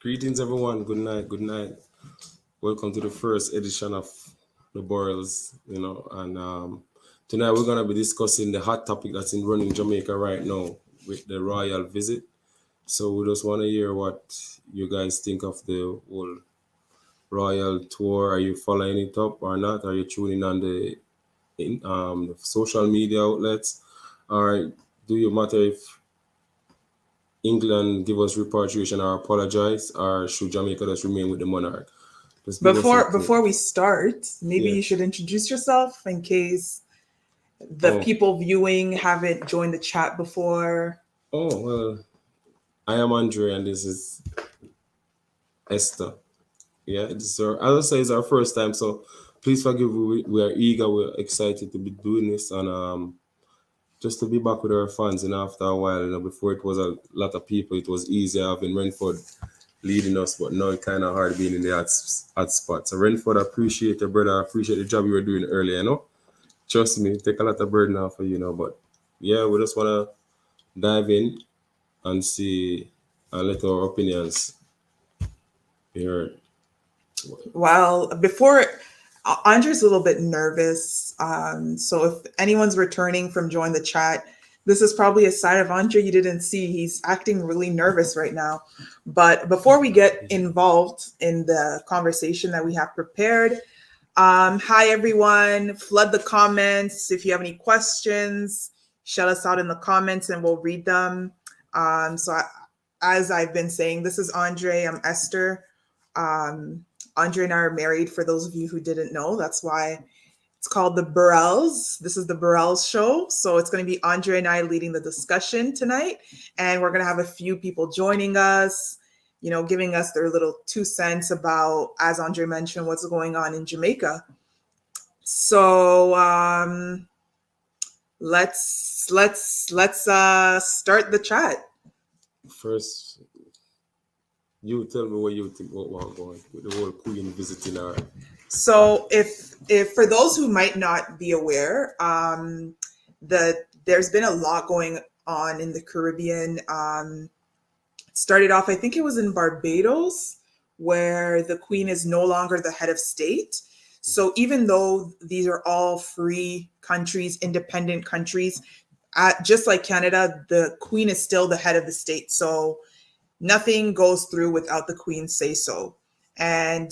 Greetings, everyone. Good night. Good night. Welcome to the first edition of the Boils. And tonight we're gonna be discussing the hot topic that's in running Jamaica right now with the royal visit. So we just want to hear what you guys think of the whole royal tour. Are you following it up or not? Are you tuning on the social media outlets, or do you matter if England give us repatriation or apologize, or should Jamaica just remain with the monarch? Just give us your take. Before we start, maybe Yeah. you should introduce yourself in case the Oh, people viewing haven't joined the chat before. well, I am Andre, and this is Esther. Yeah, as I say, it's our first time, so please forgive. We are eager, we're excited to be doing this, and just to be back with our fans. And after a while, before it was a lot of people, it was easier having Renford leading us, but now it's kind of hard being in the hot spot. So Renford, I appreciate your brother. I appreciate the job you were doing earlier. Trust me, take a lot of burden off of But yeah, we just wanna dive in and see and let our opinions be heard. Well, before Andre's a little bit nervous. So if anyone's returning from join the chat, this is probably a side of Andre you didn't see. He's acting really nervous right now. But before we get involved in the conversation that we have prepared, hi everyone. Flood the comments. If you have any questions, shout us out in the comments and we'll read them. As I've been saying, this is Andre. I'm Esther. Andre and I are married, for those of you who didn't know. That's why it's called the Burrells. This is the Burrells show. So it's going to be Andre and I leading the discussion tonight. And we're going to have a few people joining us, giving us their little 2 cents about, as Andre mentioned, what's going on in Jamaica. So let's start the chat. First, you tell me what you think what we're going with the whole Queen visiting our. So if for those who might not be aware, there's been a lot going on in the Caribbean. It started off, I think it was in Barbados, where the Queen is no longer the head of state. So even though these are all free countries, independent countries, just like Canada, the Queen is still the head of the state. So nothing goes through without the Queen's say so. And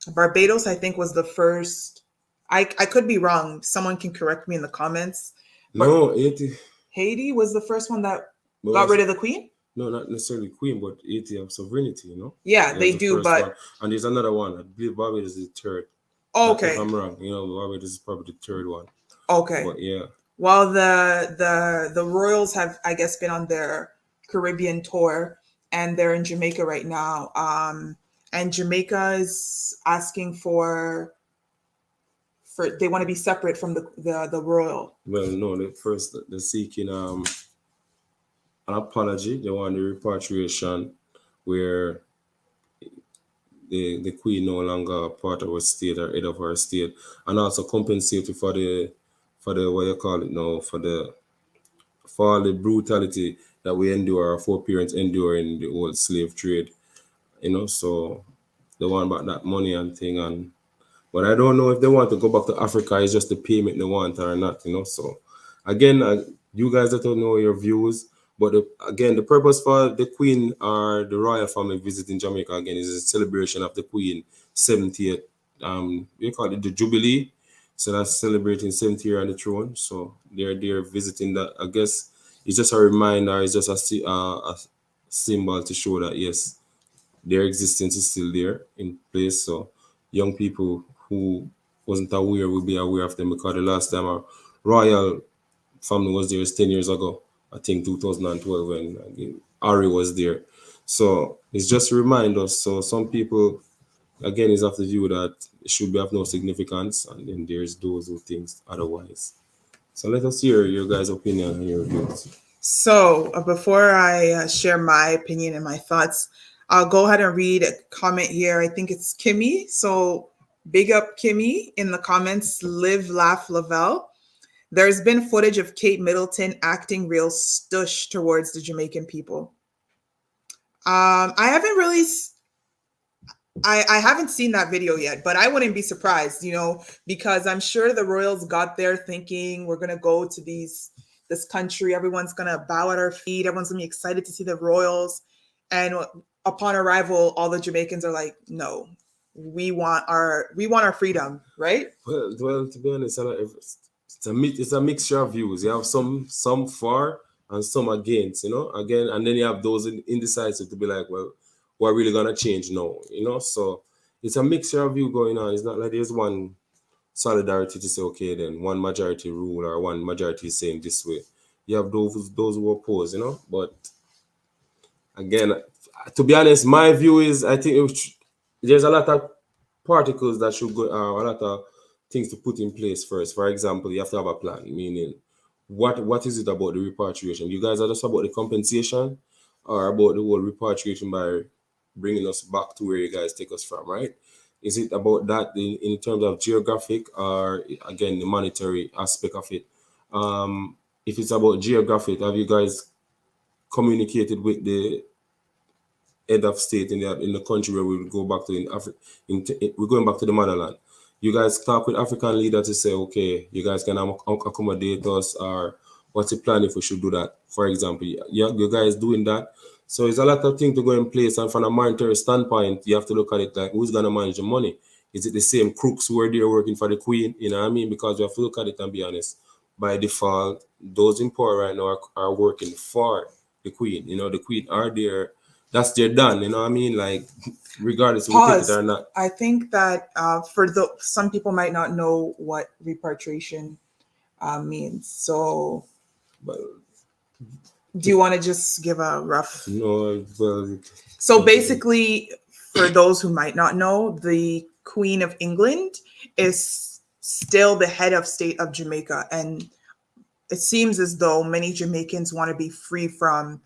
Barbados, I think, was the first. I could be wrong. Someone can correct me in the comments. No, Haiti. Haiti was the first one that Well, got rid of the Queen? No, not necessarily Queen, but Haiti have sovereignty. Yeah, It they was the do, first but one, and there's another one. I believe Barbados is the third. If okay. I'm wrong, Barbados is probably the third one. Okay. But yeah. Well, the Royals have, I guess, been on their Caribbean tour, and they're in Jamaica right now. And Jamaica is asking for they want to be separate from the royal. Well, no, they're seeking an apology. They want the repatriation, where the Queen no longer part of our state or head of our state, and also compensate for the what you call it now, for all the brutality that we endure, our foreparents endure in the old slave trade. So they want back that money and thing. But I don't know if they want to go back to Africa. It's just the payment they want or not. So again, you guys don't know your views. But again, the purpose for the Queen or the royal family visiting Jamaica again is a celebration of the Queen 70th. We call it the Jubilee. So that's celebrating 70th year on the throne. So they're visiting that. I guess it's just a reminder. It's just a symbol to show that yes, their existence is still there in place. So young people who wasn't aware will be aware of them, because the last time our royal family was there was 10 years ago. I think 2012 when Ari was there. So it's just to remind us. So some people, again, is of the view that it should be of no significance, and then there's those who think otherwise. So let us hear your guys' opinion and your views. So before I share my opinion and my thoughts, I'll go ahead and read a comment here. I think it's Kimmy. So big up Kimmy in the comments. Live, laugh, Lavelle. There's been footage of Kate Middleton acting real stush towards the Jamaican people. I haven't really. I haven't seen that video yet, but I wouldn't be surprised, because I'm sure the royals got there thinking we're gonna go to this country, everyone's gonna bow at our feet, everyone's gonna be excited to see the royals, and upon arrival, all the Jamaicans are like, no, we want our freedom, right? Well, to be honest, it's a mixture of views. You have some for and some against, again, and then you have those indecisive to be like, well, we're really gonna change now, So it's a mixture of view going on. It's not like there's one solidarity to say, okay, then one majority rule or one majority is saying this way. You have those who oppose, But again, to be honest, my view is I think there's a lot of particles that should go, a lot of things to put in place first. For example, you have to have a plan, meaning what is it about the repatriation? You guys are just about the compensation or about the whole repatriation by bringing us back to where you guys take us from, right? Is it about that in terms of geographic or again the monetary aspect of it? If it's about geographic, have you guys communicated with the head of state in the country where we will go back to we're going back to the motherland? You guys talk with African leaders to say, okay, you guys can accommodate us, or what's the plan if we should do that? For example, you guys doing that. So it's a lot of things to go in place, and from a monetary standpoint, you have to look at it like who's gonna manage the money. Is it the same crooks who are there working for the Queen? You know what I mean? Because we have to look at it and be honest. By default, those in power right now are working for the Queen. The Queen are there. That's their done. You know what I mean? Like, regardless if we take it Pause. or not. I think that for some people might not know what repatriation means. So, But do you want to just give a rough? no, well, So basically, for those who might not know, the Queen of England is still the head of state of Jamaica, and it seems as though many Jamaicans want to be free from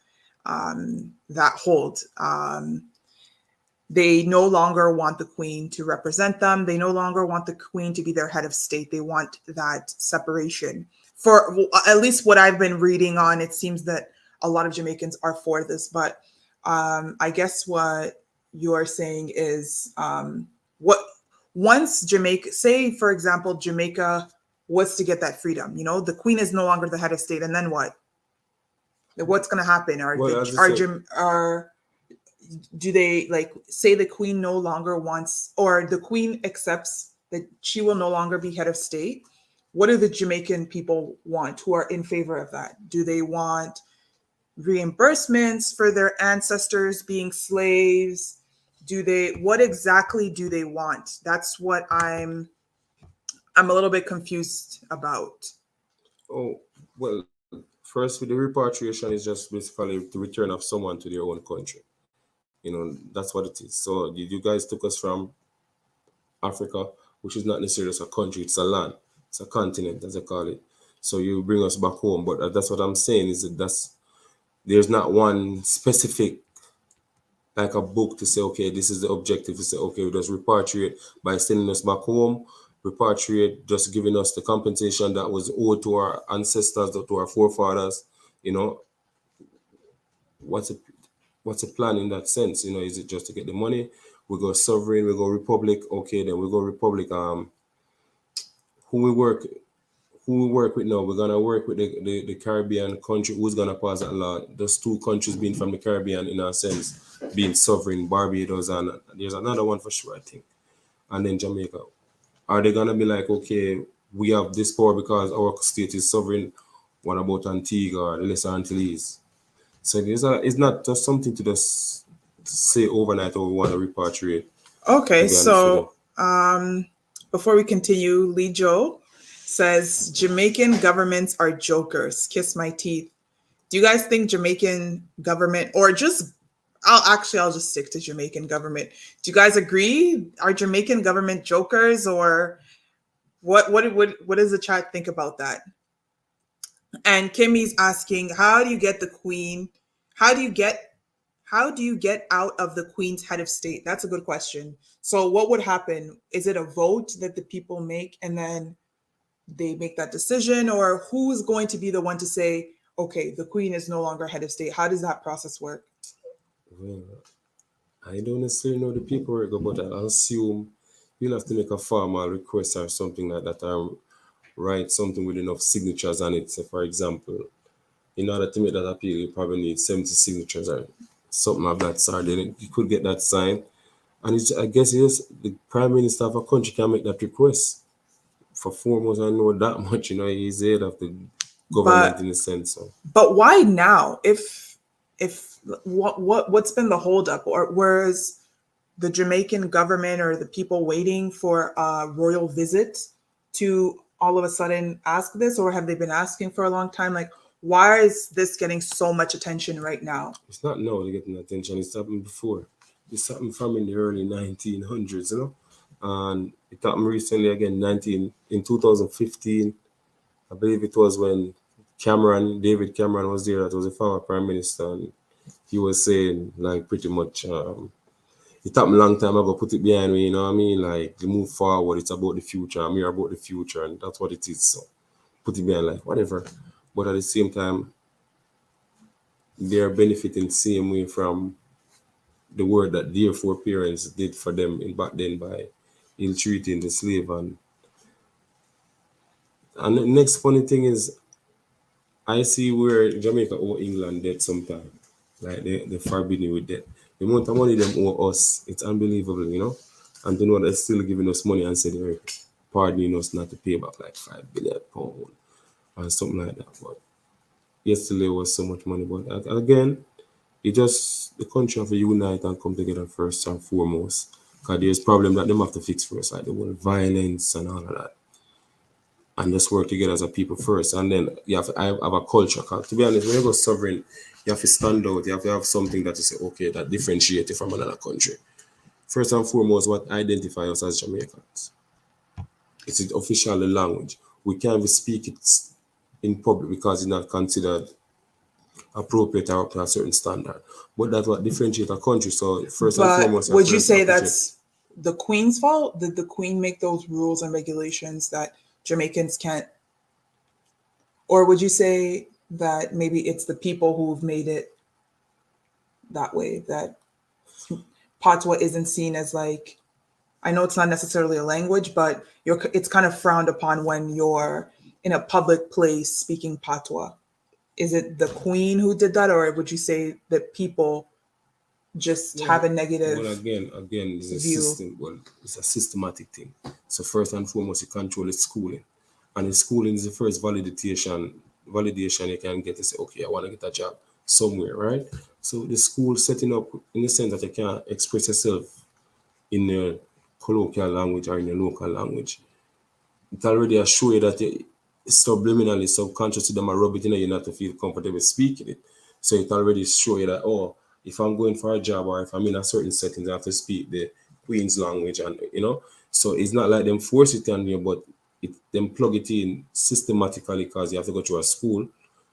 that hold. They no longer want the Queen to represent them. They no longer want the Queen to be their head of state. They want that separation. For at least what I've been reading on, it seems that a lot of Jamaicans are for this. But I guess what you're saying is what once Jamaica, say for example, Jamaica was to get that freedom, the Queen is no longer the head of state, and then what? What's going to happen? well, as I said, Do they like say the Queen no longer wants, or the Queen accepts that she will no longer be head of state? What do the Jamaican people want who are in favor of that? Do they want reimbursements for their ancestors being slaves? What exactly do they want? That's what I'm a little bit confused about. oh, well, first with the repatriation is just basically the return of someone to their own country. That's what it is. So you guys took us from Africa, which is not necessarily just a country, it's a land, it's a continent, as I call it. So you bring us back home. But that's what I'm saying is that there's not one specific like a book to say, okay, this is the objective to say, okay, we just repatriate by sending us back home, repatriate, just giving us the compensation that was owed to our ancestors, to our forefathers. You know, what's a what's a plan in that sense? Is it just to get the money? We go sovereign, we go republic, okay, then we go republic. Who we work who we work with now, we're gonna work with the Caribbean country who's gonna pass that law. Those two countries being from the Caribbean in a sense, being sovereign, Barbados and there's another one for sure, I think. And then Jamaica. Are they gonna be like, okay, we have this power because our state is sovereign? What about Antigua or the Lesser Antilles? So it's not just something to just say overnight, oh, we want to repatriate, to Okay, be honest with you. so before we continue, Lee Joe says Jamaican governments are jokers. Kiss my teeth. Do you guys think Jamaican government, or just I'll just stick to Jamaican government. Do you guys agree? Are Jamaican government jokers, or what does the chat think about that? And Kimmy's asking, how do you get the Queen? How do you get out of the Queen's head of state? That's a good question. So what would happen? Is it a vote that the people make and then they make that decision, or who's going to be the one to say, okay, the Queen is no longer head of state? How does that process work? Well, I don't necessarily know the paperwork, but I assume you'll have to make a formal request or something like that, or write something with enough signatures on it. So, for example, in order to make that appeal, you probably need 70 signatures or something of that sort. Then you could get that signed. And I guess yes, the prime minister of a country can make that request. For 4 months, I know that much. He's the head of the government But in a sense. So why now? If what's been the holdup, or whereas the Jamaican government or the people waiting for a royal visit to all of a sudden ask this, or have they been asking for a long time? Like, why is this getting so much attention right now? it's not now they're getting attention. It's happened before. It's happened from in the early 1900s. And it happened recently again, 2015. I believe it was when David Cameron was there. That was the former prime minister, and he was saying like pretty much, it happened a long time ago. Put it behind me, you know what I mean? Like to move forward, it's about the future. I'm here about the future, and that's what it is. So put it behind, like whatever. But at the same time, they're benefiting the same way from the work that their foreparents did for them in back then by ill-treating the slave. And the next funny thing is, I see where Jamaica owe England debt sometime. Like they forbidden with debt. The amount of money them owe us, it's unbelievable. And to know they're still giving us money and say they're pardoning us not to pay back like £5 billion and something like that. But yesterday was so much money. But again, it just the country have to unite and come together first and foremost. Because there's problem that them have to fix first, like the whole violence and all of that. And just work together as a people first. And then you have to have a culture. 'Cause to be honest, when you go sovereign, you have to stand out. You have to have something that you say, okay, that differentiate you from another country. First and foremost, what identify us as Jamaicans. It's the official language. We can't even speak it in public because it's not considered appropriate or up to a certain standard. But that's what differentiates a country. So first and But foremost, you have would to you learn to say appreciate. that's the Queen's fault? Did the Queen make those rules and regulations that Jamaicans can't? Or would you say that maybe it's the people who've made it that way, that patois isn't seen as like, I know it's not necessarily a language, but it's kind of frowned upon when you're in a public place speaking patois. Is it the Queen who did that, or would you say that people just have Well, a well, negative again, it's a view? system. Well, it's a systematic thing. So first and foremost, you control the schooling, and the schooling is the first validation you can get to say, okay, I want to get a job somewhere, right? So the school setting up in the sense that you can express yourself in your colloquial language or in your local language. It already assure you that you subliminally, subconsciously, them are rubbing it in you not to feel comfortable speaking it. So it already show you that, oh, if I'm going for a job or if I'm in a certain setting, I have to speak the Queen's language, and. So it's not like them force it on you, but them plug it in systematically because you have to go to a school.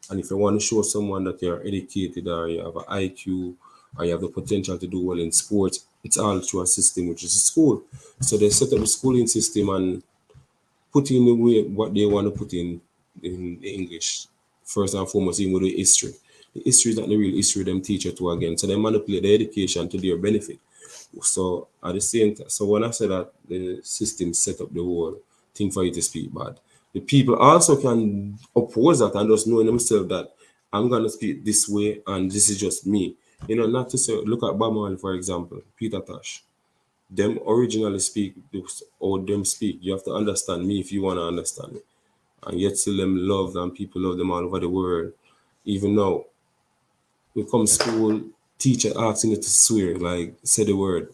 And if you want to show someone that you're educated or you have an IQ or you have the potential to do well in sports, it's all through a system, which is a school. So they set up the schooling system and put in the way what they want to put in the English. First and foremost, even with the history. The history is not the real history them teach you to again. So they manipulate the education to their benefit. So at the same time, so when I say that the system set up the whole thing for you to speak bad, the people also can oppose that and just know in themselves that I'm gonna speak this way and this is just me. Not to say look at Bob Marley, for example, Peter Tosh. Them originally speak or them speak. You have to understand me if you want to understand me. And yet still them love and people love them all over the world. Even now, we come school, teacher asking you to swear, like say the word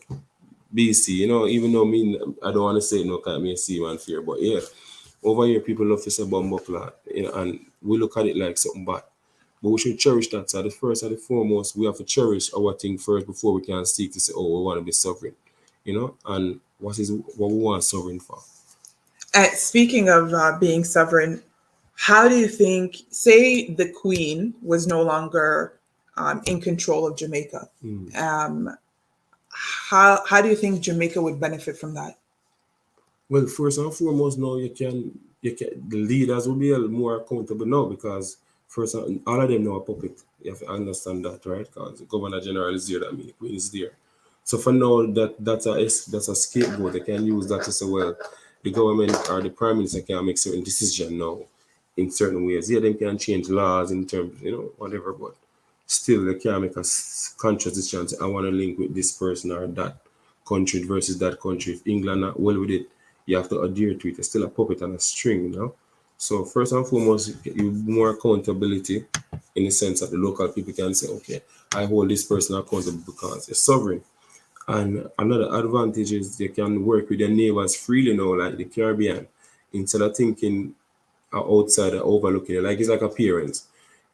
BC, even though me I don't want to say it no can't me see man fear, but yeah. Over here people love to say bumbuckler, and we look at it like something bad. But we should cherish that. So the first and the foremost, we have to cherish our thing first before we can seek to say, oh, we want to be sovereign. And what we want sovereign for. Speaking of being sovereign, how do you think, say the Queen was no longer in control of Jamaica? Mm. Um, how do you think Jamaica would benefit from that? Well, first and foremost, now the leaders will be a little more accountable now because First, all of them know a puppet. You have to understand that, right? Because the governor general is there, that means the queen is there. So for now, that's a scapegoat. They can use that to say, well, the government or the prime minister can make certain decision now in certain ways. Yeah, they can change laws in terms, whatever, but still they can't make a conscious decision. Say, I want to link with this person or that country versus that country. If England not well with it, you have to adhere to it. It's still a puppet and a string. So first and foremost, you more accountability in the sense that the local people can say, okay, I hold this person accountable because it's sovereign. And another advantage is they can work with their neighbors freely now, like the Caribbean, instead of thinking outside or overlooking it. Like it's like a parent,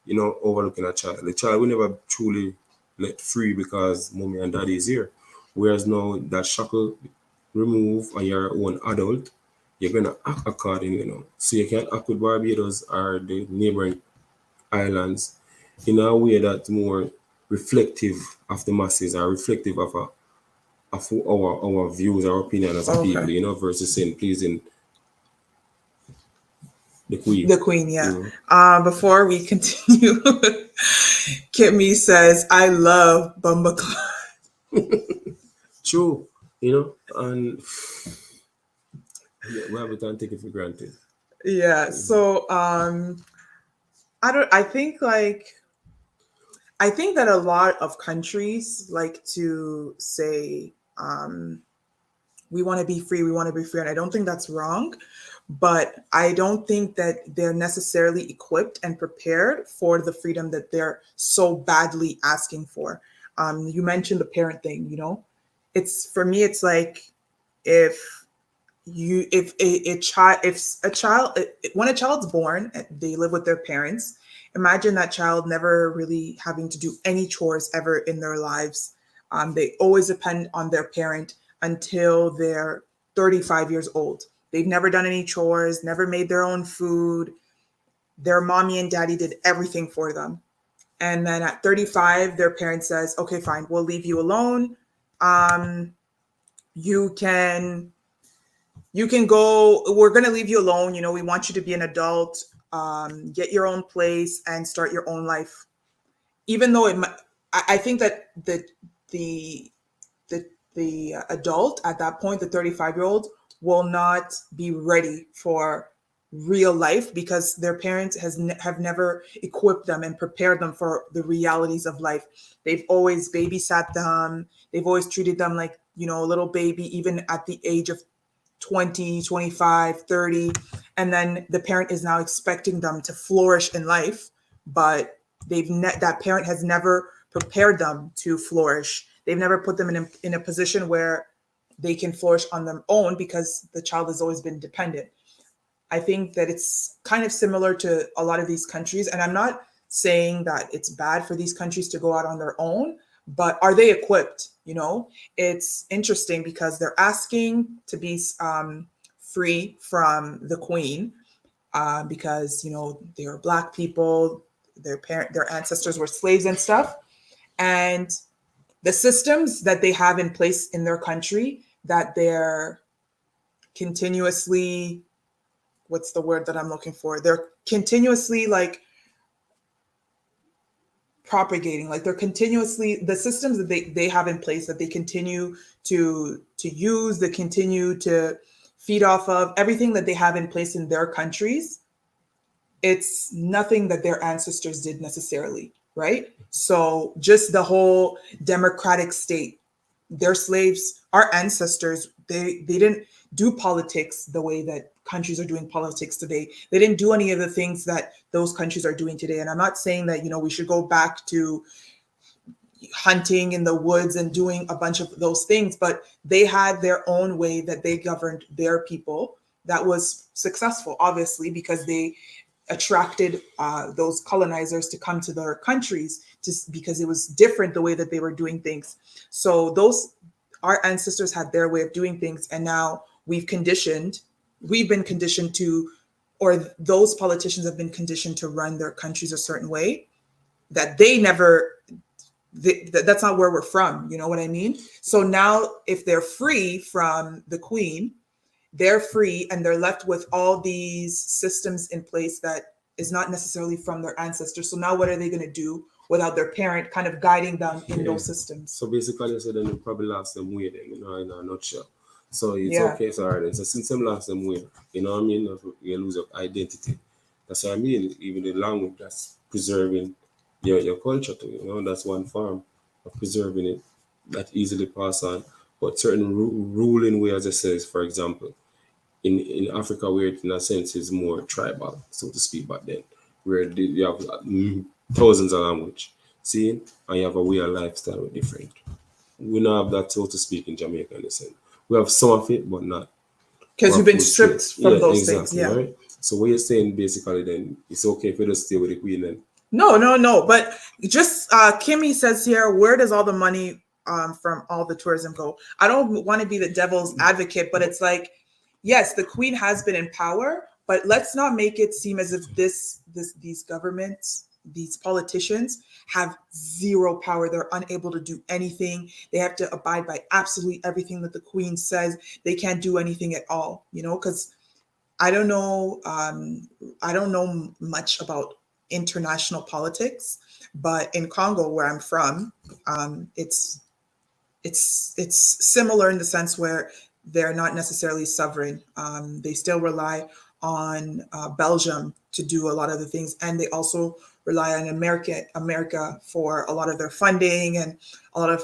overlooking a child. The child will never truly let free because mommy and daddy is here. Whereas now that shackle remove and you're own adult, you're gonna act accordingly. So you can act with Barbados or the neighboring islands in a way that's more reflective of the masses or reflective of our views, our opinion as a Okay. people, versus saying pleasing the queen. The queen, yeah. Mm. Before we continue, Kimmy says, I love Bumba Club. True, and yeah, we have to take it for granted. Yeah. Mhm. So I don't I think that a lot of countries like to say, we want to be free, we want to be free. And I don't think that's wrong, but I don't think that they're necessarily equipped and prepared for the freedom that they're so badly asking for. You mentioned the parent thing. It's for me, it's like if if a child when a child's born, they live with their parents. Imagine that child never really having to do any chores ever in their lives. They always depend on their parent until they're 35 years old. They've never done any chores, never made their own food. Their mommy and daddy did everything for them. And then at 35, their parent says, okay, fine, we'll leave you alone. um, you can go, we're going to leave you alone. We want you to be an adult, get your own place and start your own life. Even though I think that the the adult at that point, the 35-year-old, will not be ready for real life because their parents have never equipped them and prepared them for the realities of life. They've always babysat them. They've always treated them like, a little baby, even at the age of 20, 25, 30. And then the parent is now expecting them to flourish in life, but that parent has never prepared them to flourish. They've never put them in a position where they can flourish on their own because the child has always been dependent. I think that it's kind of similar to a lot of these countries. And I'm not saying that it's bad for these countries to go out on their own, but are they equipped? It's interesting because they're asking to be free from the queen, because they were black people, their ancestors were slaves and stuff, and the systems that they have in place in their country that they're continuously, what's the word that I'm looking for? They're continuously like propagating, like they're continuously, the systems that they have in place that they continue to use, they continue to feed off of, everything that they have in place in their countries, it's nothing that their ancestors did necessarily, right? So just the whole democratic state, their slaves, our ancestors, they didn't do politics the way that countries are doing politics today. They didn't do any of the things that those countries are doing today. And I'm not saying that we should go back to hunting in the woods and doing a bunch of those things, but they had their own way that they governed their people that was successful, obviously, because they attracted those colonizers to come to their countries, just because it was different the way that they were doing things. So our ancestors had their way of doing things, and now we've been conditioned to, or those politicians have been conditioned to run their countries a certain way that they never, that's not where we're from. You know what I mean? So now if they're free from the queen, they're free and they're left with all these systems in place that is not necessarily from their ancestors. So now what are they going to do without their parent kind of guiding them in Yeah. those systems? So basically, I said then you probably lost them way then, in a nutshell. So it's Yeah. okay, so alright. So since them lost them way, what I mean? You lose your identity. That's what I mean. Even the language that's preserving your culture too. That's one form of preserving it that easily pass on. But certain ruling way, as I says, for example, in Africa, where it in a sense is more tribal, so to speak, back then, where you have thousands of language, see, and you have a way of lifestyle different. We don't have that, so to speak, in Jamaica in the sense. We have some of it, but not Because for a you've been full stripped straight. Yeah, from those things. exactly, Yeah. right? So what you're saying basically then, it's okay if you just stay with the queen then. No, no, no. But just Kimmy says here, where does all the money from all the tourism go? I don't want to be the devil's advocate, but it's like, yes, the queen has been in power, but let's not make it seem as if these governments, these politicians have zero power. They're unable to do anything. They have to abide by absolutely everything that the queen says. They can't do anything at all, because I don't know. I don't know much about international politics, but in Congo, where I'm from, it's similar in the sense where they're not necessarily sovereign. They still rely on Belgium to do a lot of the things, and they also rely on America for a lot of their funding and a lot of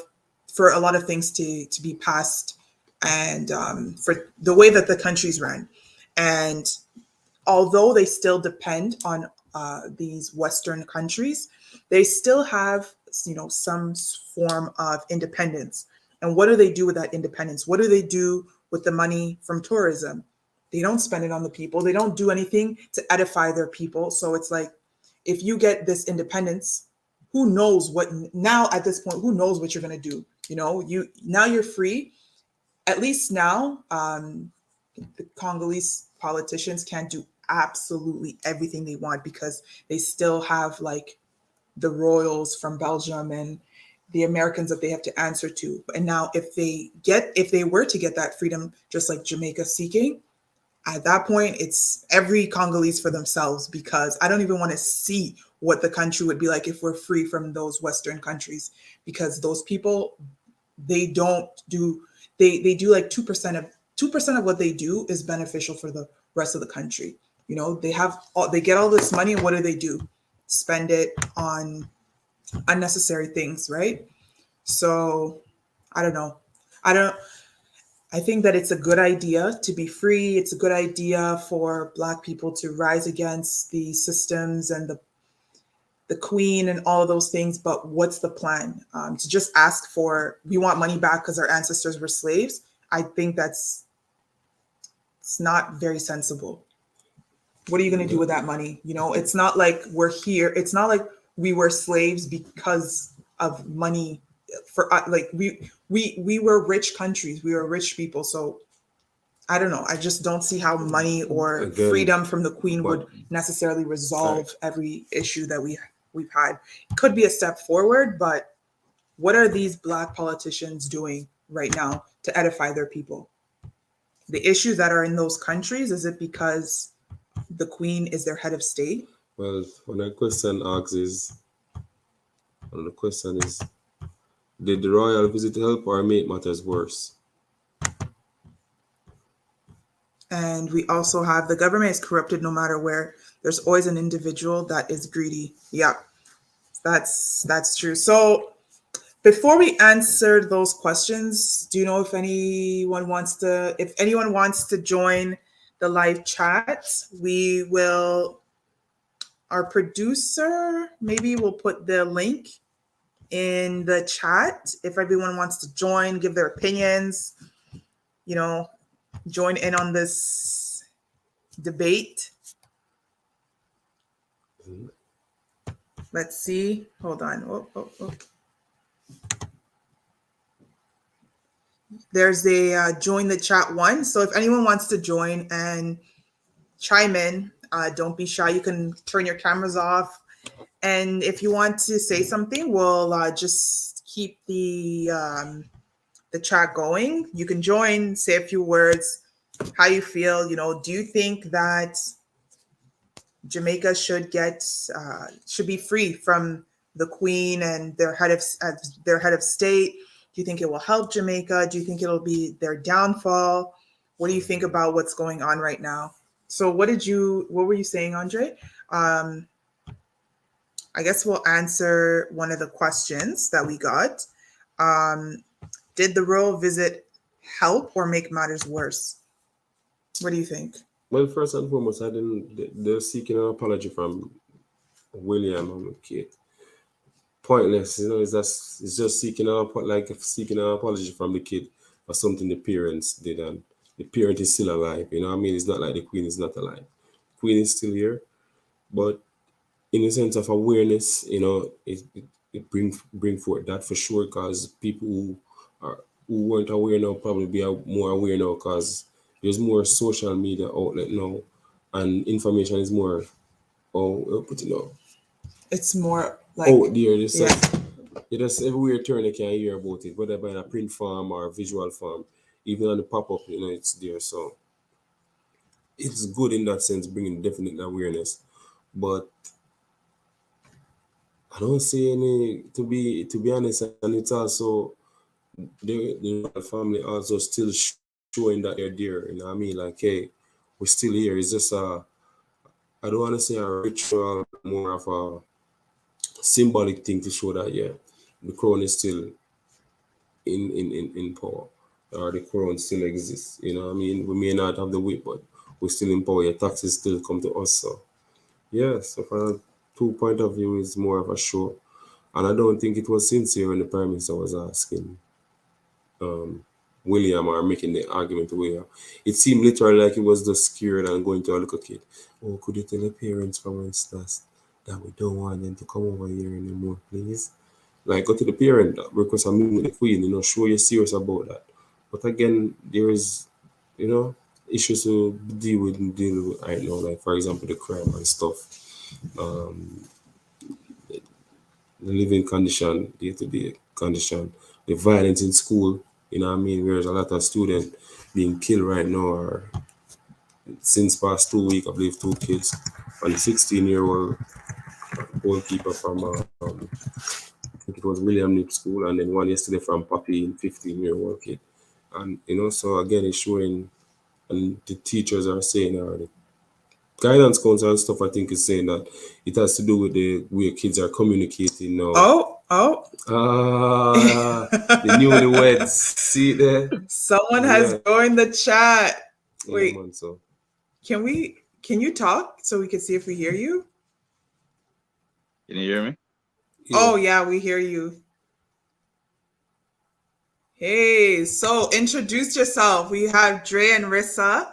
for a lot of things to be passed, and for the way that the country's run. And although they still depend on these Western countries, they still have some form of independence. And what do they do with that independence? What do they do with the money from tourism? They don't spend it on the people. They don't do anything to edify their people. So it's like, if you get this independence, who knows what now at this point? Who knows what you're going to do? You now you're free. At least now, the Congolese politicians can't do absolutely everything they want because they still have like the royals from Belgium and the Americans that they have to answer to. And now if they were to get that freedom, just like Jamaica seeking, at that point it's every Congolese for themselves, because I don't even want to see what the country would be like if we're free from those Western countries, because those people, they don't do they do like 2% of what they do is beneficial for the rest of the country. They get all this money, and what do? Spend it on unnecessary things, right? So I don't know. I don't I think that it's a good idea to be free. It's a good idea for Black people to rise against the systems and the queen and all of those things. But what's the plan? To just ask for, we want money back because our ancestors were slaves. I think it's not very sensible. What are you going to do with that money? It's not like we're here. It's not like we were slaves because of money. For like we were rich countries. We were rich people. So I don't know. I just don't see how money or Again, freedom from the queen but would necessarily right. resolve every issue that we've had. It could be a step forward, but what are these Black politicians doing right now to edify their people? The issues that are in those countries, is it because the queen is their head of state? Well, when the question asks is, when the question is, did the royal visit help or make matters worse? And we also have, the government is corrupted no matter where. There's always an individual that is greedy. Yeah, that's true. So before we answer those questions, do you know if anyone wants to join the live chat? We will, our producer maybe will put the link in the chat if everyone wants to join, give their opinions, join in on this debate. Let's see. Hold on. Oh. There's a join the chat one. So if anyone wants to join and chime in, don't be shy. You can turn your cameras off. And if you want to say something, we'll just keep the chat going. You can join, say a few words, how you feel. Do you think that Jamaica should be free from the Queen and their head of state? Do you think it will help Jamaica? Do you think it'll be their downfall? What do you think about what's going on right now? So, what were you saying, Andre? Um, I guess we'll answer one of the questions that we got. Um, did the royal visit help or make matters worse? What do you think? Well, first and foremost, I didn't. They're seeking an apology from William and Kate. Pointless, it's just seeking an apology from the kid for something the parents did, and the parent is still alive. You know what I mean? It's not like the queen is not alive. Queen is still here, but in a sense of awareness, it bring forth that for sure. Because people are who weren't aware now probably be more aware now, because there's more social media outlet now, and information is more. Oh, I'll put it now. It's more like, Oh dear, this yeah, says you just everywhere turn you can hear about it, whether by a print form or a visual form, even on the pop up, it's there. So it's good in that sense, bringing definite awareness. But I don't see any to be honest, and it's also the royal family also still showing that they're there. You know what I mean? Like, hey, we're still here. It's just I don't want to say a ritual, but more of a symbolic thing to show that, yeah, the crown is still in power, or the crown still exists. You know what I mean? We may not have the whip, but we're still in power. Your taxes still come to us. So yeah, so from a two point of view, is more of a show. And I don't think it was sincere when the Prime Minister was asking um, William, or making the argument away. It seemed literally like he was just scared and going to a little kid. Oh, could you tell the parents, for instance, that we don't want them to come over here anymore, please? Like, go to the parent, request a meeting with the Queen, show you're serious about that. But again, there is, you know, issues to deal with right now, like, for example, the crime and stuff. Um, the living condition, day-to-day condition, the violence in school. You know what I mean? There's a lot of students being killed right now, or since past 2 weeks, I believe 2 kids, and 16-year-old goalkeeper from, I think it was William Nip School, and then one yesterday from Papi, 15-year-old kid. And, so again, it's showing, and the teachers are saying, or the guidance council and stuff, I think, is saying that it has to do with the way kids are communicating now. oh. The newlyweds. See there? Someone has Yeah, joined the chat. yeah, Wait, man. So can you talk so we can see if we hear you? Can you hear me? yeah, Oh yeah, we hear you. Hey, so introduce yourself. We have Dre and Rissa.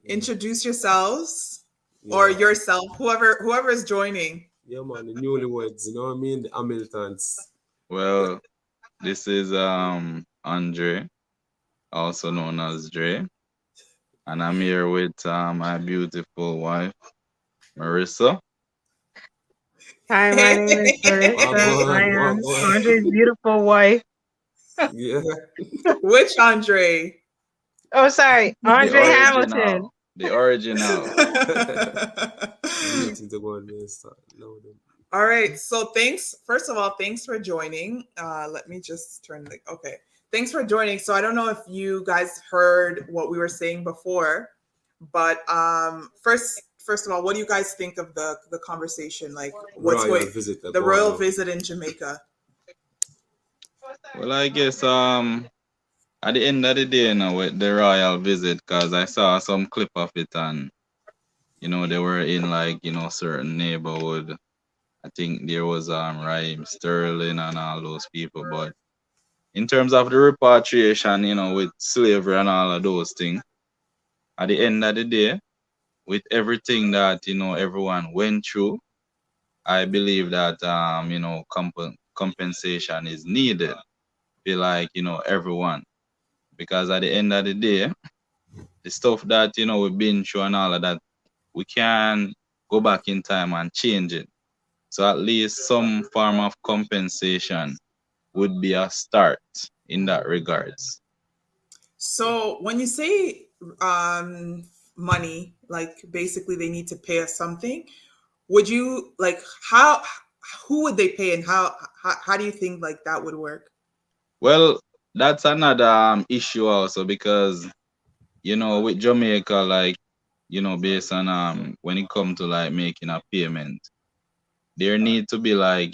Introduce yourselves, or yeah, yourself, whoever is joining. yeah, man. The newlyweds. You know what I mean? The Hamiltons. Yeah, Well, this is Andre, also known as Dre, and I'm here with my beautiful wife, Marissa. Hi, my name is Marissa. I wagwan, am wagwan. Andre's beautiful wife. Yeah, Which Andre? Oh, sorry, The Andre Hamilton. original. The original. nothing to go on there. Start. No, then. All right. So thanks. First of all, thanks for joining. Let me just turn the okay. Thanks for joining. So I don't know if you guys heard what we were saying before, but first of all, what do you guys think of the conversation? Like what's Royal going visit that the go on royal now. visit in Jamaica? Well, I guess at the end of the day, with the royal visit, cause I saw some clip of it, and they were in like certain neighborhood. I think there was Raheem Sterling and all those people, but in terms of the repatriation, with slavery and all of those things, at the end of the day, with everything that everyone went through, I believe that compensation is needed. Be like everyone, because at the end of the day, the stuff that we've been through and all of that, we can go back in time and change it. So at least some form of compensation would be a start in that regards. So when you say um money, like basically they need to pay us something, would you like how who would they pay and how do you think like that would work? Well, that's another issue also because with Jamaica, like based on when it comes to like making a payment, there need to be like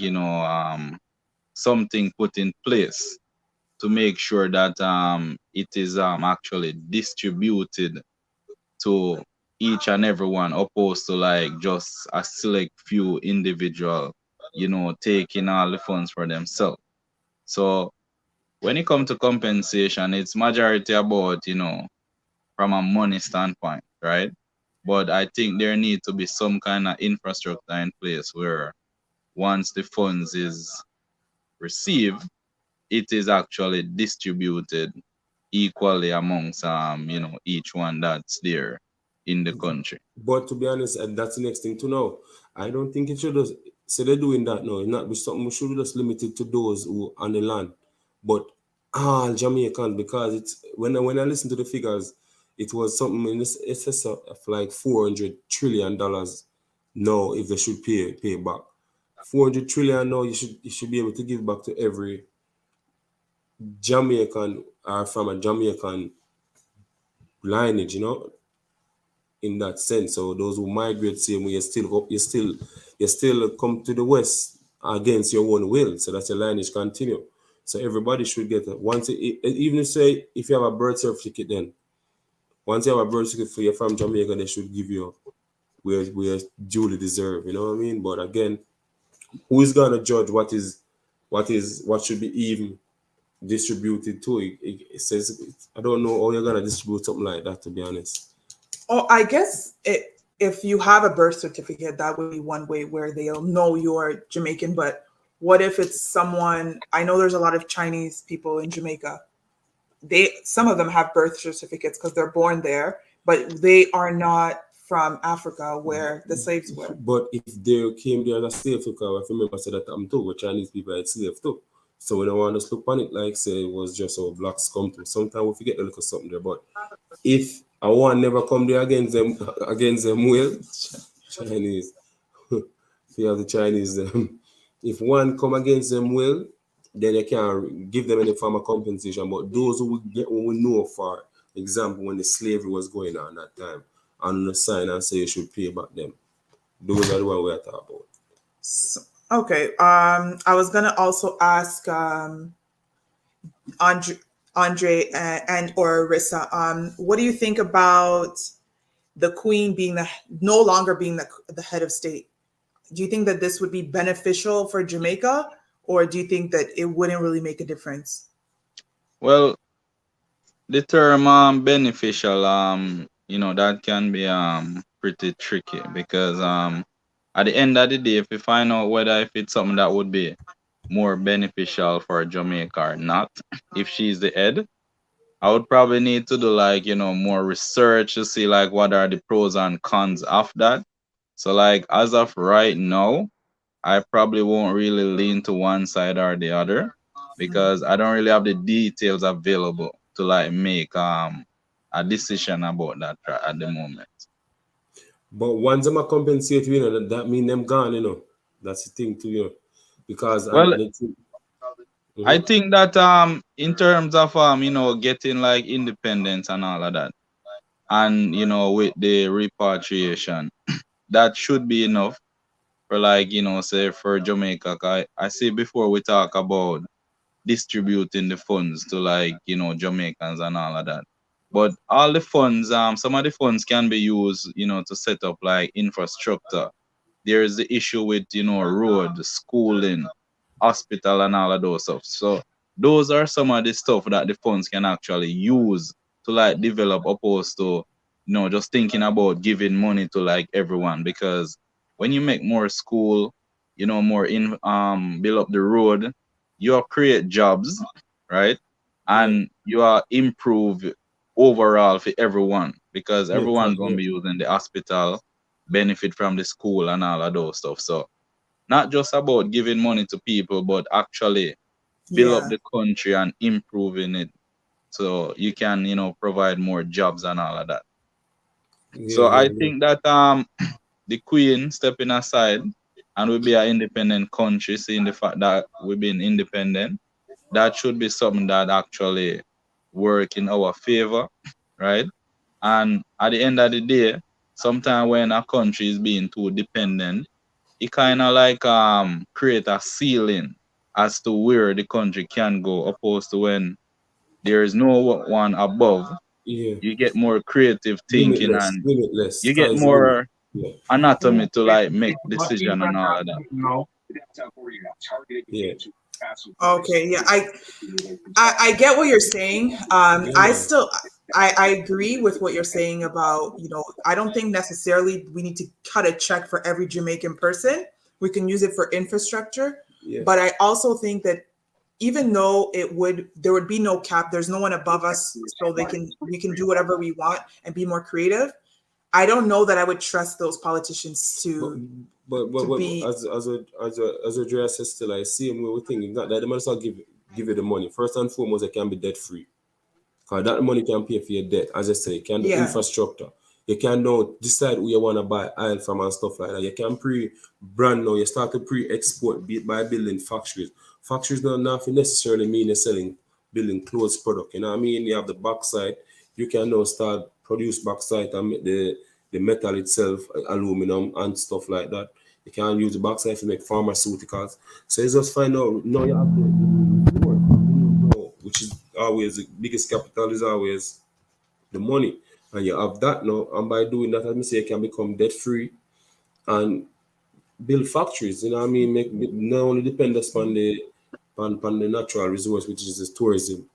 something put in place to make sure that it is actually distributed to each and everyone, opposed to like just a select few individual, taking all the funds for themselves. So when it comes to compensation, it's majority about, from a money standpoint, right? But I think there need to be some kind of infrastructure in place where once the funds is received, it is actually distributed equally amongst each one that's there in the country. But to be honest, and that's the next thing to know. I don't think it should just so they're doing that now. It's not be something we should just limited to those who on the land, but all Jamaicans because it's when I listen to the figures, it was something in this excess of like $400 trillion. No, if they should pay back 400 trillion now, you should be able to give back to every Jamaican or from a Jamaican lineage, in that sense. So those who migrate same way, you still come to the west against your own will. So that's your lineage continue. So everybody should get it. Even say if you have a birth certificate, then once you have a birth certificate for you're from Jamaica, they should give you where duly deserved. You know what I mean? But again, who is gonna judge what should be even distributed to? It says I don't know how you're gonna distribute something like that. To be honest. Oh, I guess if you have a birth certificate, that would be one way where they'll know you're Jamaican. But what if it's someone? I know there's a lot of Chinese people in Jamaica. Some of them have birth certificates because they're born there, but they are not from Africa where the slaves were. But if they came there as a slave, because I remember I said that I'm too, with Chinese people had slave too. So we don't want to look on it like say it was just how blacks come to. Sometimes we forget to look at something there. But if I want never come there against them well, Chinese. If you have the Chinese if one come against them well, then you can give them any form of compensation. But those who we know for example when the slavery was going on that time and the sign and say you should pay back them. Those are the one we're talking about. So, okay. I was gonna also ask Andre, and or Rissa, what do you think about the Queen being no longer being the head of state? Do you think that this would be beneficial for Jamaica, or do you think that it wouldn't really make a difference? Well, the term beneficial, that can be pretty tricky because at the end of the day, if we find out whether if it's something that would be more beneficial for Jamaica or not, if she's the head, I would probably need to do like, more research to see like what are the pros and cons of that. So like as of right now, I probably won't really lean to one side or the other because I don't really have the details available to like make a decision about that at the moment. But once them a compensate, that mean them gone, That's the thing too, Because Well, and it's I mhm. think that in terms of getting like independence and all of that, and with the repatriation, that should be enough for like say for Jamaica. 'Cause I see before we talk about distributing the funds to like Jamaicans and all of that. But all the funds, some of the funds can be used, to set up like infrastructure. There is the issue with road, schooling, hospital, and all of those stuff. So those are some of the stuff that the funds can actually use to like develop, opposed to just thinking about giving money to like everyone. Because when you make more school, more in build up the road, you create jobs, right? Yeah, And you are improve overall for everyone because yeah, everyone gonna yeah, be using the hospital, benefit from the school and all of those stuff. So not just about giving money to people, but actually build up Yeah. the country and improving it so you can, provide more jobs and all of that. So yeah, I yeah. think that the Queen stepping aside and we be an independent country, seeing the fact that we've been independent, that should be something that actually work in our favor, right? And at the end of the day, sometimes when a country is being too dependent, it kind of like create a ceiling as to where the country can go, opposed to when there is no one above, Yeah. you get more creative thinking Limitless, and limitless. you get Sky's the limit. more Yeah, anatomy to like make It's what you decision and all of that. know. yeah, Okay, yeah, I get what you're saying. yeah, I man. still I agree with what you're saying about, I don't think necessarily we need to cut a check for every Jamaican person. We can use it for infrastructure, Yeah, but I also think that even though there would be no cap, there's no one above us, so we can do whatever we want and be more creative. I don't know that I would trust those politicians but to be. as a dress is still I see him we think not that they must not give you the money. First and foremost, it can be debt free. Because that money can pay for your debt. As I say, you can do Yeah, infrastructure. You can now decide who you want to buy oil from and stuff like that. You can brand now. You start to export by building factories. Factories don't have to necessarily mean you're building clothes product. You know what I mean? You have the backside. You can now start produce backside and make the metal itself, aluminum and stuff like that. You can use the backside to make pharmaceuticals. So you just find out now you have the reward, which is always the biggest capital is always the money. And you have that now, and by doing that, as I say, you can become debt free and build factories. You know what I mean? Make not only depend upon the natural resource, which is the tourism.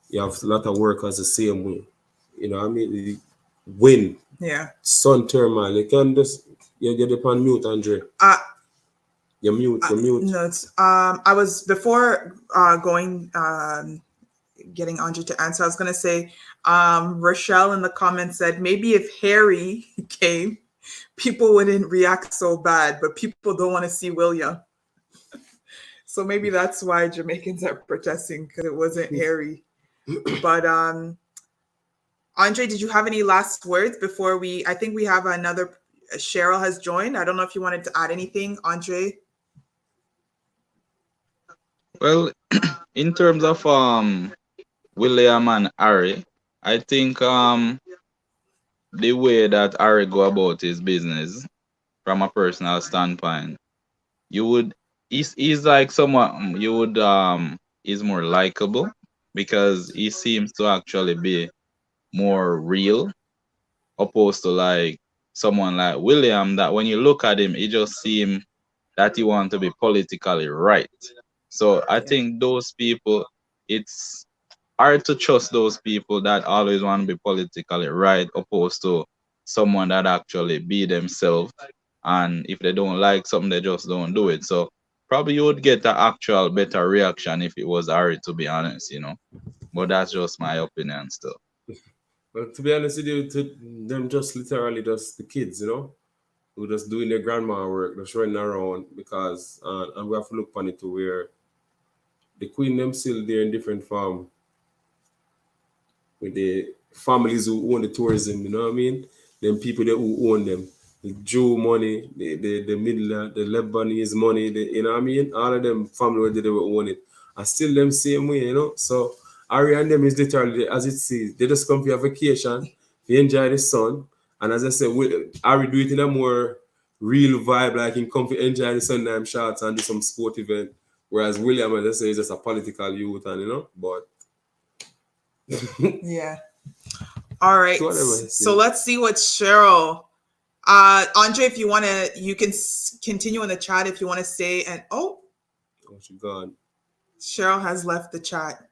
You have a lot of workers the same way. You know what I mean? The wind, yeah. sun thermal. You can just you get upon mute, Andre. Uh, You mute. no, it's I was before going getting Andre to answer. I was gonna say, Rochelle in the comments said maybe if Harry came, people wouldn't react so bad, but people don't want to see William. So maybe that's why Jamaicans are protesting because it wasn't Harry. But Andre, did you have any last words before we? I think we have another. Cheryl has joined. I don't know if you wanted to add anything, Andre. Well, in terms of William and Harry, I think the way that Harry go about his business from a personal standpoint, you would he's like someone you would he's more likable because he seems to actually be more real opposed to like someone like William that when you look at him, it just seems that he want to be politically right. So I Yeah. think those people, it's hard to trust those people that always want to be politically right opposed to someone that actually be themselves. And if they don't like something, they just don't do it. So probably you would get an actual better reaction if it was Harry, to be honest. But that's just my opinion still. But to be honest with you, to them just literally just the kids, who just doing their grandma work, just running around because and we have to look upon it to where the queen them still there in different form with the families who own the tourism, you know what I mean? Them people that who own them. The Jew money, the middle, the Lebanese money, you know what I mean? All of them family where they will own it. And still them same way. So Ari and them is literally as it says, they just come for a vacation, they enjoy the sun. And as I said, Ari do it in a more real vibe, like him come to enjoy the sun shots and do some sport event. Whereas William, as I say, is just a political youth and but Yeah. All right. so whatever. So let's see what Cheryl. Andre, if you want to, you can continue in the chat if you want to say. And Oh, she gone. Cheryl has left the chat.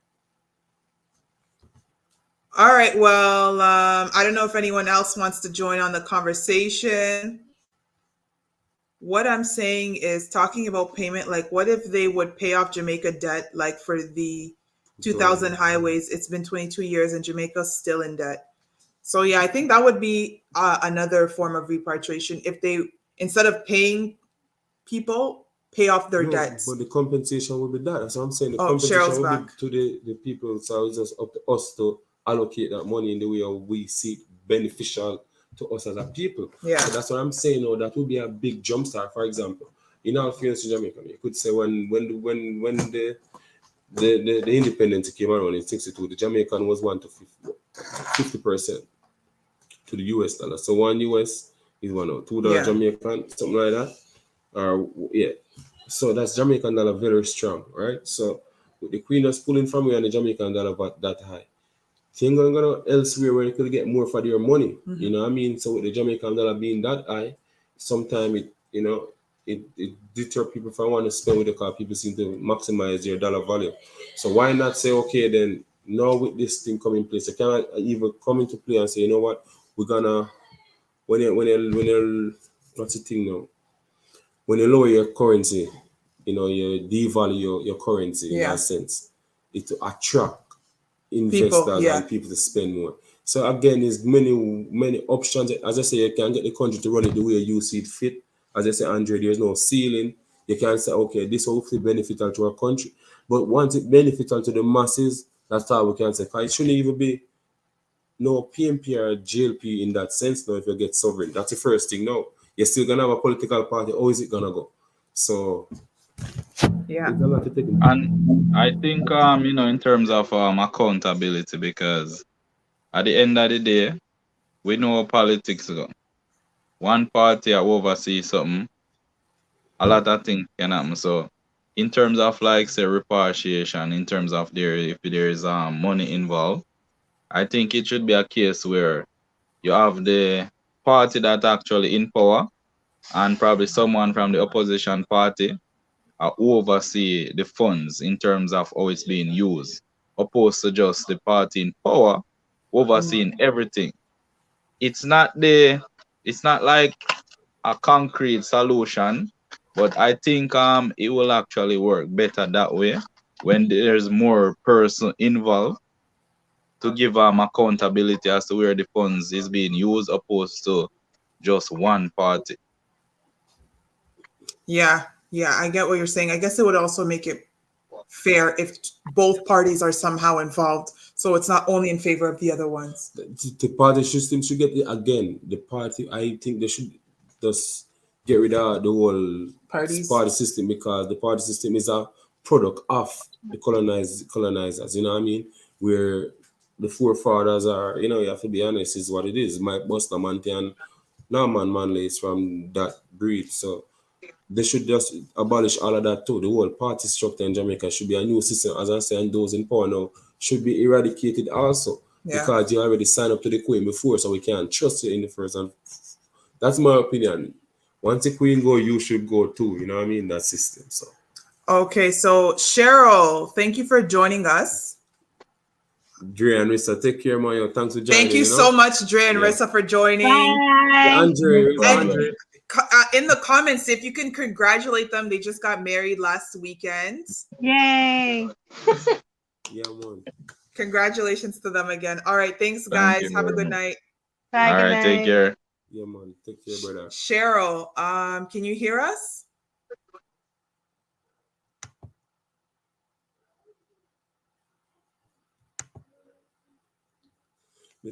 All right. Well, I don't know if anyone else wants to join on the conversation. What I'm saying is talking about payment. Like, what if they would pay off Jamaica debt? Like for the 2000 highways, it's been 22 years and Jamaica's still in debt. So yeah, I think that would be another form of repatriation if they, instead of paying people, pay off their No, debts. but the compensation will be that. That's what I'm saying. The Oh, compensation Cheryl's will be back. to the people. So it's just up to us to allocate that money in the way we see it beneficial to us as a people. Yeah. So that's what I'm saying. Now that would be a big jump start. For example, in all fairness to Jamaica, you could say when the independence came around in '62, the Jamaican was 1 to 50% to the US dollar. So $1 is $2 Yeah. Jamaican, something like that. Yeah. So that's Jamaican dollar very strong, right? So with the Queen just pulling from you and the Jamaican dollar that high. Thing going on elsewhere where you could get more for your money. You know what I mean? So with the Jamaican dollar being that high, sometimes it deter people from wanting to spend with the car. People seem to maximize their dollar value. So why not say, okay, then now with this thing coming in place, you cannot even come into play and say, you know what, we're gonna when you what's the thing now? When you lower your currency, you devalue your currency in Yeah. that sense. It to attract People. investors Yeah. and people to spend more. So again, there's many options. As I say, you can get the country to run it the way you see it fit. As I say, Andre, there's no ceiling. You can say, okay, this will hopefully beneficial to our country. But once it beneficial to the masses, that's how we can say. 'Cause it shouldn't even be no PMP or JLP in that sense. Now, if you get sovereign, that's the first thing. No, you're still gonna have a political party. How is it gonna go? So Yeah. it's a lot to take into. And I think in terms of accountability, because at the end of the day, we know how politics go. One party oversees something, a lot of things can happen. So in terms of like say repatriation, in terms of if there is money involved, I think it should be a case where you have the party that actually in power and probably someone from the opposition party who oversee the funds in terms of how it's being used, opposed to just the party in power overseeing everything. It's not like a concrete solution, but I think it will actually work better that way when there's more person involved to give accountability as to where the funds is being used opposed to just one party. Yeah. Yeah. I get what you're saying. I guess it would also make it fair if both parties are somehow involved. So it's not only in favor of the other ones. The party system should get again. The party, I think they should just get rid of the whole Parties. party system because the party system is a product of the colonizers. You know what I mean? Where the forefathers are, you have to be honest, is what it is. Mike Bustamante and Norman Manley is from that breed. So they should just abolish all of that too. The whole party structure in Jamaica should be a new system, as I say, and those in power now should be eradicated also. Yeah. Because you already signed up to the Queen before, so we can't trust you in the first. And that's my opinion. Once the Queen go, you should go too. You know what I mean? That system. So Okay. So Cheryl, thank you for joining us. Dre and Rissa, take care, man. Yo, thanks for joining. Thank you so much, Dre and Yeah. Rissa, for joining. Yeah, Bye. Andre, And Andre. in the comments, if you can congratulate them, they just got married last weekend. Yay. Yeah, man. Congratulations to them again. All right. Thanks, Thank guys. you Have a very good much. night. Bye. All Good right, take night. care. Yeah, man. Take care, brother. Cheryl, can you hear us?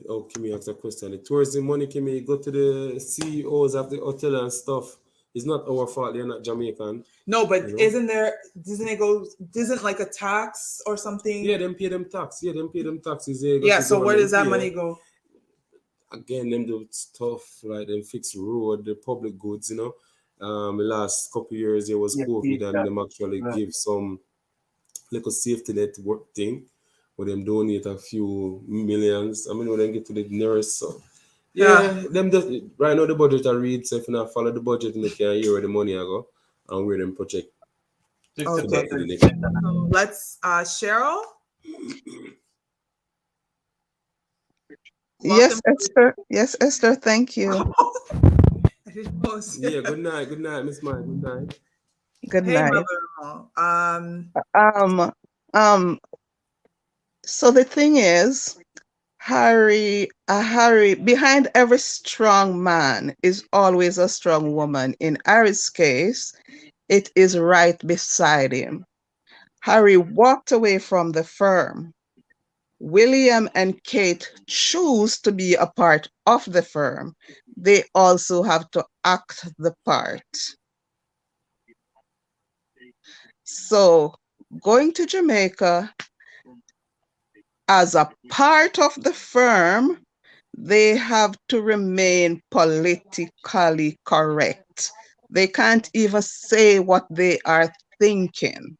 Oh, Kimmy asked a question. The tourism money, Kimmy, go to the CEOs of the hotel and stuff. It's not our fault. They're not Jamaican. No, but You know? isn't like a tax or something? Yeah, them pay them tax. Yeah, them pay them taxes. Yeah, Yeah, so where does that money go? Again, them do stuff like them fix road, the public goods, the last couple of years there was COVID and them actually give some little safety net work thing where them donate a few millions. I mean when they get to the nearest so yeah, them just right now the budget I read, so if you not follow the budget and you can hear where the money I go and where them project to Okay. the next. Let's Cheryl. Yes, Esther. Yes, Esther. Thank you. Yeah, good night, Miss Mike. Good night. Good Hey, night. mother-in-law. So the thing is, Harry, behind every strong man is always a strong woman. In Harry's case, it is right beside him. Harry walked away from the firm William and Kate choose to be a part of the firm, they also have to act the part. So going to Jamaica as a part of the firm, they have to remain politically correct. They can't even say what they are thinking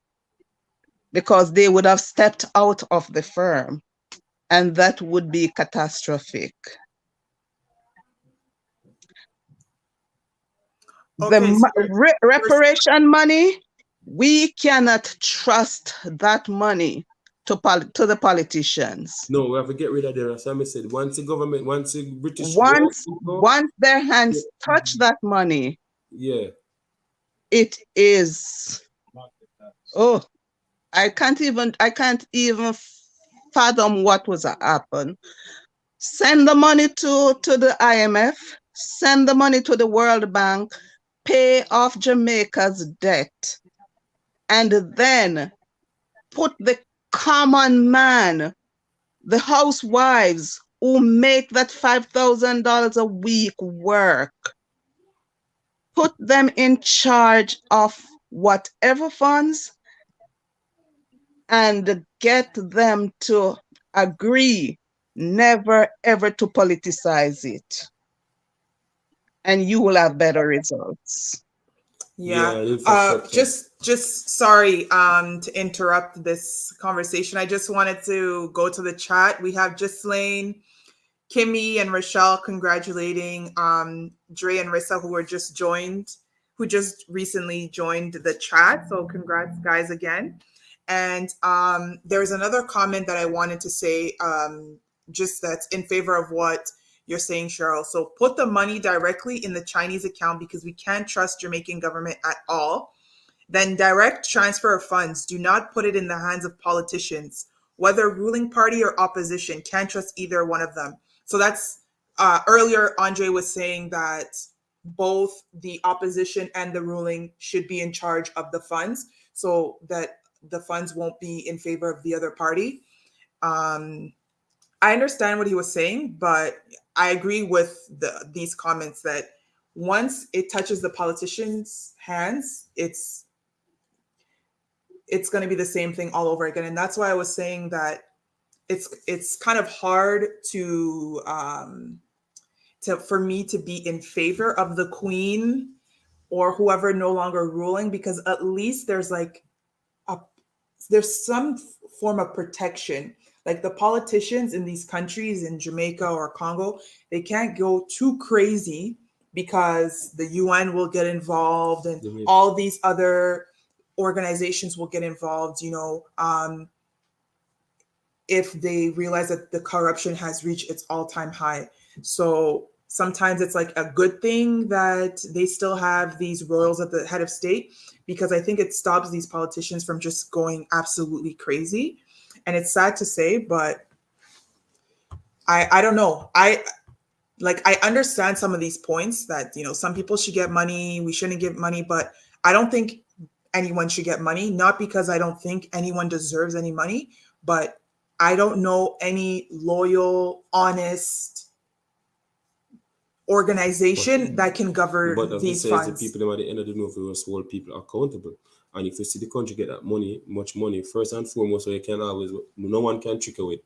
because they would have stepped out of the firm, and that would be catastrophic. The Okay, so there's reparation money, we cannot trust that money to the politicians. No, we have to get rid of them. As I said, once the British go, Once their yeah, hands touch that money, yeah. it is, oh, I can't even fathom what was happen. Send the money to the IMF, send the money to the World Bank, pay off Jamaica's debt, and then put the common man, the housewives who make that $5,000 a week work, put them in charge of whatever funds and get them to agree never ever to politicize it. And you will have better results. yeah. Yeah, infrastructure. Just sorry to interrupt this conversation. I just wanted to go to the chat. We have Ghislaine, Kimmy, and Rochelle congratulating Dre and Rissa who just recently joined the chat. So congrats guys again. And there's another comment that I wanted to say, just that's in favor of what you're saying, Cheryl. So put the money directly in the Chinese account because we can't trust Jamaican government at all. Then direct transfer of funds. Do not put it in the hands of politicians, whether ruling party or opposition. Can't trust either one of them. So that's earlier. Andre was saying that both the opposition and the ruling should be in charge of the funds, so that the funds won't be in favor of the other party. Um, I understand what he was saying, but I agree with these comments that once it touches the politicians' hands, it's going to be the same thing all over again. And that's why I was saying that it's kind of hard to for me to be in favor of the queen or whoever no longer ruling, because at least a there's some form of protection. Like the politicians in these countries in Jamaica or Congo, they can't go too crazy because the UN will get involved and all these other organizations will get involved, if they realize that the corruption has reached its all-time high. So sometimes it's like a good thing that they still have these royals at the head of state, because I think it stops these politicians from just going absolutely crazy. And it's sad to say, but I don't know. I understand some of these points that, some people should get money, we shouldn't give money, but I don't think anyone should get money, not because I don't think anyone deserves any money, but I don't know any loyal, honest organization that can govern But as these we say, funds. the people at the end of the know, we must hold people accountable. And if you see the country get that money, much money, first and foremost, so you can always, no one can trick you with,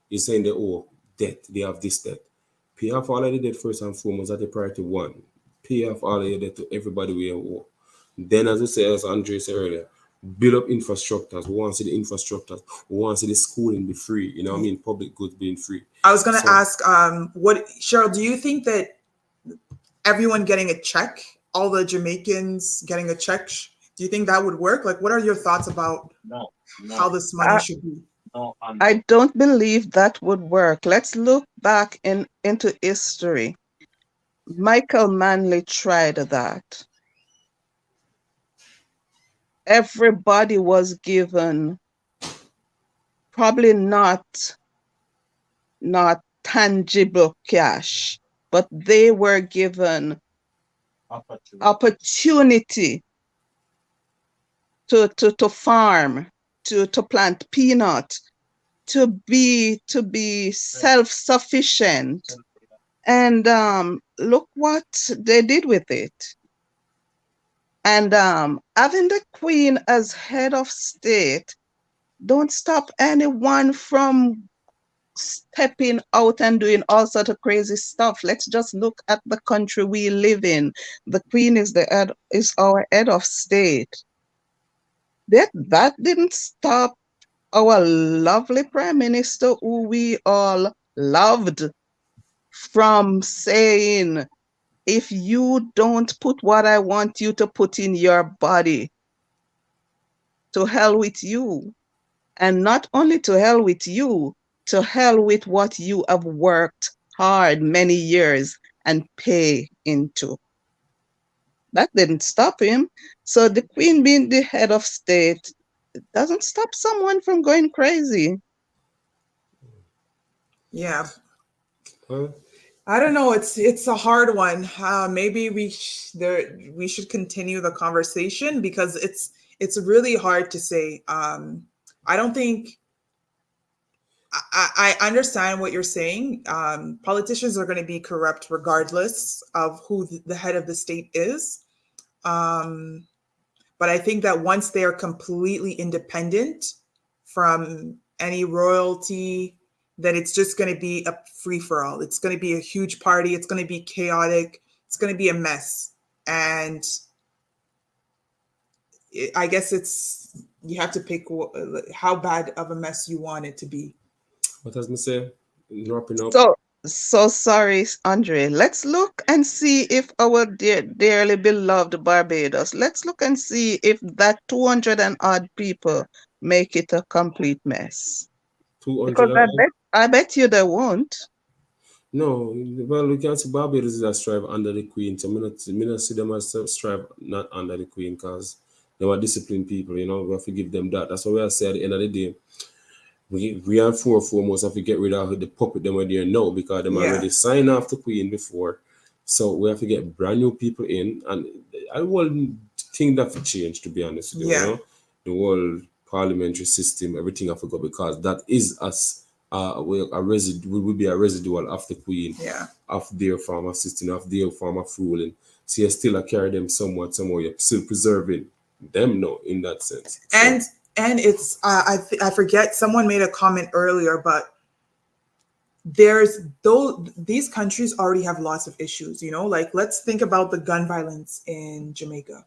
is saying they owe debt, they have this debt. Pay off all of the debt first and foremost, that's the priority one. Pay off all of your debt to everybody we owe. Then, as I say, as Andre said earlier, build up infrastructures. We want to see the infrastructures. We want to see the schooling be free. You know what I mean? Public goods being free. I was going to ask, what, Cheryl, do you think that everyone getting a check, all the Jamaicans getting a check, do you think that would work? Like, what are your thoughts about how this money should be? I don't believe that would work. Let's look back into history. Michael Manley tried that. Everybody was given probably not tangible cash, but they were given opportunity to farm, to plant peanut, to be self-sufficient. And look what they did with it. And having the queen as head of state don't stop anyone from stepping out and doing all sort of crazy stuff. Let's just look at the country we live in. The queen is our head of state. That didn't stop our lovely prime minister, who we all loved, from saying, if you don't put what I want you to put in your body, to hell with you. And not only to hell with you, to hell with what you have worked hard many years and pay into. That didn't stop him. So the queen being the head of state doesn't stop someone from going crazy. Yeah. Huh? I don't know. It's a hard one. Maybe we should continue the conversation because it's really hard to say. I don't think I understand what you're saying. Politicians are going to be corrupt regardless of who the head of the state is. Um, but I think that once they are completely independent from any royalty, then it's just going to be a free for all. It's going to be a huge party. It's going to be chaotic. It's going to be a mess. And I guess you have to pick how bad of a mess you want it to be. What does me say? Wrapping up. So sorry, Andre. Let's look and see if our dearly beloved Barbados, let's look and see if that 200 and odd people make it a complete mess. 200 Because I bet you they won't. No, well, we can see Barbados is a strive under the Queen. So me not see them as strive not under the Queen because they were disciplined people, you know. We have to give them that. That's what we are saying at the end of the day. We are foremost have to get rid of the puppet them were there now because them already signed off the Queen before. So we have to get brand new people in. And I wouldn't think that will change, to be honest with you. You know? The whole parliamentary system, everything have to go because that is us. Will be a residual of the Queen, of their form of system, of their form of ruling. So you still carry them somewhat, you're still preserving them now in that sense. And it's I forget, someone made a comment earlier, but these countries already have lots of issues, you know, like let's think about the gun violence in Jamaica.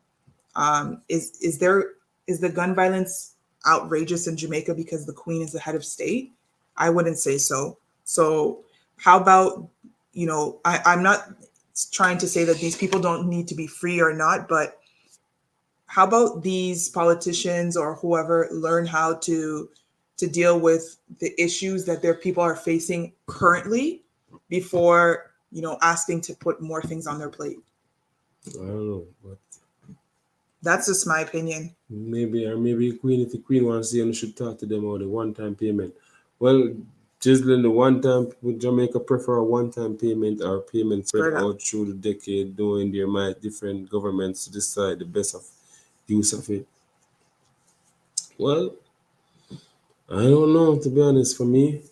Is the gun violence outrageous in Jamaica because the Queen is the head of state? I wouldn't say so. So how about, you know, I'm not trying to say that these people don't need to be free or not, but how about these politicians or whoever learn how to deal with the issues that their people are facing currently before, you know, asking to put more things on their plate? I don't know, but that's just my opinion. Maybe if the Queen wants to, you should talk to them about the one-time payment. Well, Gislin, the one-time, would Jamaica prefer a one-time payment or payment spread out through the decade, knowing there might different governments to decide the best of use of it? Well, I don't know, to be honest. For me,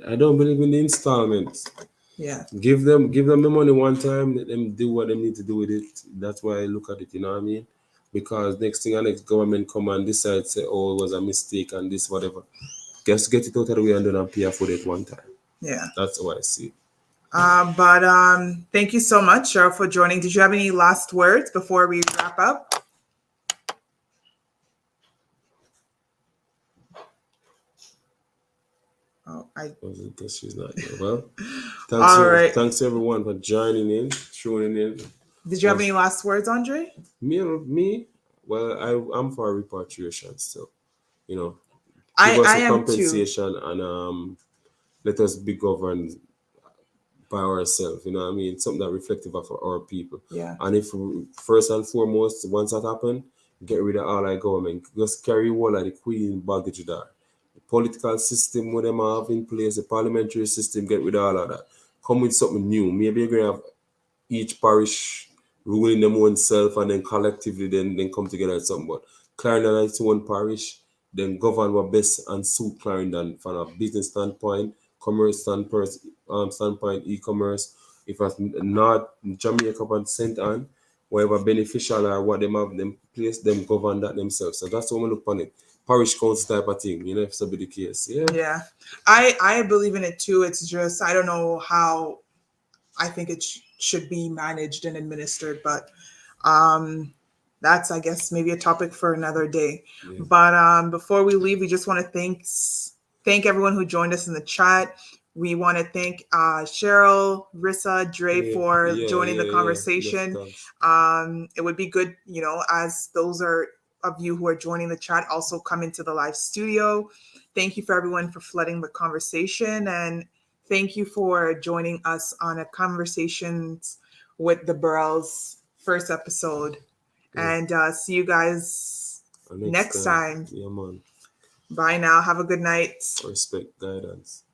I don't believe in the installments. Yeah. Give them the money one time, let them do what they need to do with it. That's why I look at it, you know what I mean? Because next government come and decide, say, oh, it was a mistake and this, whatever. Just get it out of the way and then pay for it one time. Yeah. That's how I see it. But thank you so much, Cheryl, for joining. Did you have any last words before we wrap up? Oh, I guess she's not here. Well, thanks, thanks everyone for tuning in. Did you have any last words, Andre? Me? Well, I'm for repatriation, so give us I a compensation too. And let us be governed by ourselves. You know what I mean? Something that reflective of our people. Yeah. And if first and foremost, once that happen, get rid of all our government. Just carry all of the Queen baggage there. Political system what them have in place, the parliamentary system, get rid of all of that. Come with something new. Maybe you're gonna have each parish ruling them own self and then collectively then come together at something. But clearing its own parish, then govern what best and suit Clarendon from a business standpoint, commerce standpoint, e-commerce. If it's not Jamaica and St. Anne, whatever beneficial or what them have them place, them govern that themselves. So that's how we look on it. Parish council type of thing, if so be the case. Yeah. Yeah, I believe in it too. It's just I don't know how I think it should be managed and administered, but that's I guess maybe a topic for another day. Yeah. But before we leave, we just want to thank everyone who joined us in the chat. We want to thank Cheryl, Rissa, Dre for joining the conversation. It would be good, as those of you who are joining the chat also come into the live studio. Thank you for everyone for flooding the conversation, and thank you for joining us on a Conversations with the Burrells first episode. Yeah. And see you guys next time. Yeah, man. Bye now. Have a good night. Respect guidance.